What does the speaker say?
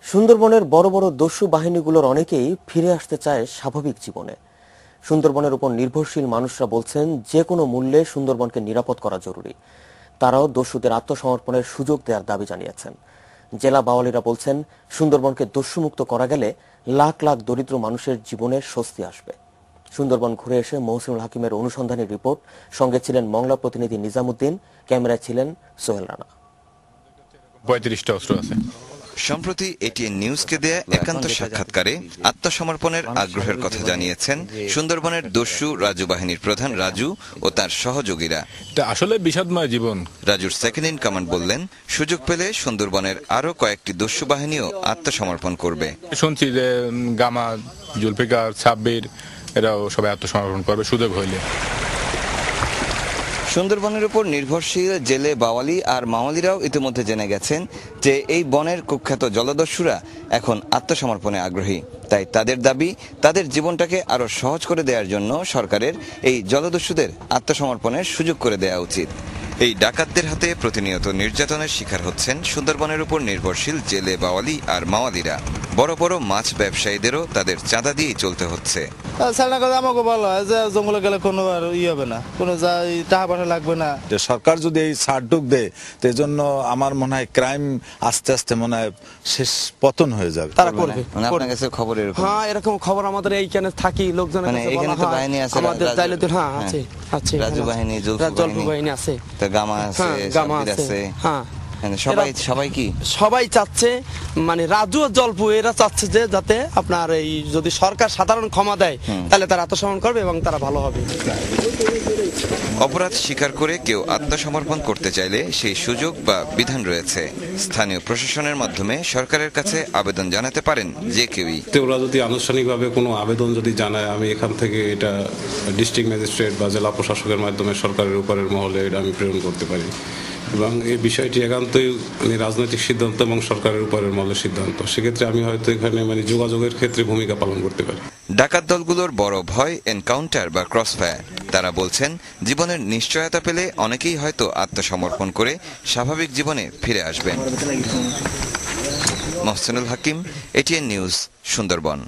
সুন্দরবনের বড় বড় দস্যু বাহিনীগুলোর অনেকেই ফিরে আসতে চায় স্বাভাবিক জীবনে। সুন্দরবনের উপর নির্ভরশীল মানুষরা বলছেন যে কোনো মূল্যে সুন্দরবনকে নিরাপদ করা জরুরি। তারাও দস্যুদের আত্মসমর্পণের সুযোগ দেওয়ার দাবি জানিয়েছেন। জেলা বাওয়ালিরা বলছেন সুন্দরবনকে দস্যুমুক্ত করা গেলে লাখ লাখ দরিদ্র মানুষের জীবনে স্বস্তি আসবে। সুন্দরবন ঘুরে এসে মহসিনুল হাকিমের অনুসন্ধানী রিপোর্ট, সঙ্গে ছিলেন মংলা প্রতিনিধি নিজামুদ্দিন, ক্যামেরায় ছিলেন সোহেল রানা। ৩৫টা অস্ত্র আছে। সম্প্রতি এটিএন নিউজকে দেয়া একান্ত সাক্ষাৎকারে আত্মসমর্পণের আগ্রহের কথা জানিয়েছেন সুন্দরবনের দস্যু রাজু বাহিনীর প্রধান রাজু ও তার সহযোগীরা। আসলে বিষাদময় জীবন। রাজুর সেকেন্ড ইন কমান্ড বললেন, সুযোগ পেলে সুন্দরবনের আরো কয়েকটি দস্যু বাহিনীও আত্মসমর্পণ করবে। শুনছি যে গামা, জুলফিকার, সাব্বির এরাও সবাই আত্মসমর্পণ করবে সুযোগ হইলে। সুন্দরবনের উপর নির্ভরশীল জেলে বাওয়ালি আর মাওয়ালিরাও ইতিমধ্যে জেনে গেছেন যে এই বনের কুখ্যাত জলদস্যুরা এখন আত্মসমর্পণে আগ্রহী। তাই তাদের দাবি, তাদের জীবনটাকে আরো সহজ করে দেওয়ার জন্য সরকারের এই জলদস্যুদের আত্মসমর্পণের সুযোগ করে দেওয়া উচিত। এই ডাকাতদের হাতে প্রতিনিয়ত নির্যাতনের শিকার হচ্ছেন সুন্দরবনের উপর নির্ভরশীল জেলে বাওয়ালি আর মাওয়ালিরা। বড় বড় মাছ ব্যবসায়ীদেরও তাদের চাঁদা দিয়েই চলতে হচ্ছে। আমাকে ভালো হয় যে জঙ্গলে গেলে কোনো হবে না, কোনো টাকা পয়সা লাগবে না। সরকার যদি এই ছাড়টুক দেয়, তো এই জন্য আমার মনে হয় ক্রাইম আস্তে আস্তে মনে হয় শেষ পতন হয়ে যাবে। তারা করবে। আপনার কাছে খবর এরকম? হ্যাঁ, এরকম খবর আমাদের এইখানে থাকি লোকজনের কাছে বলা হয়। বাহিনী আছে আমাদের জাইলেতে, হ্যাঁ আছে আছে। রাজু বাহিনী, জলফু বাহিনী আছে, তো গামা আছে, সাব্বির আছে। হ্যাঁ, সবাই কি সবাই চাচ্ছে, মানে রাজু ও জলপু এরা চাচ্ছে যে যাতে আপনার এই যদি সরকার সাধারণ ক্ষমা দেয় তাহলে তারা আত্মসমর্পণ করবে এবং তারা ভালো হবে। অপরাধ স্বীকার করে কেউ আত্মসমর্পণ করতে চাইলে সেই সুযোগ বা বিধান রয়েছে। স্থানীয় প্রশাসনের মাধ্যমে সরকারের কাছে আবেদন জানাতে পারেন যে কেউই। ওরা যদি আনুষ্ঠানিকভাবে কোনো আবেদন যদি জানায়, আমি এখান থেকে এটা ডিস্ট্রিক্ট ম্যাজিস্ট্রেট বা জেলা প্রশাসকের মাধ্যমে সরকারের উপরের মহলে এটা আমি প্রেরণ করতে পারি। এবং এই বিষয়টি একান্তই রাজনৈতিক সিদ্ধান্ত এবং সরকারের উপরের মহলের সিদ্ধান্ত। সেক্ষেত্রে আমি হয়তো এখানে যোগাযোগের ক্ষেত্রে ভূমিকা পালন করতে পারি। ডাকাত দলগুলোর বড় ভয় এনকাউন্টার বা ক্রসফায়ার। তারা বলছেন জীবনের নিশ্চয়তা পেলে অনেকেই হয়তো আত্মসমর্পণ করে স্বাভাবিক জীবনে ফিরে আসবেন। মহসিনুল হাকিম, এটিএন নিউজ, সুন্দরবন।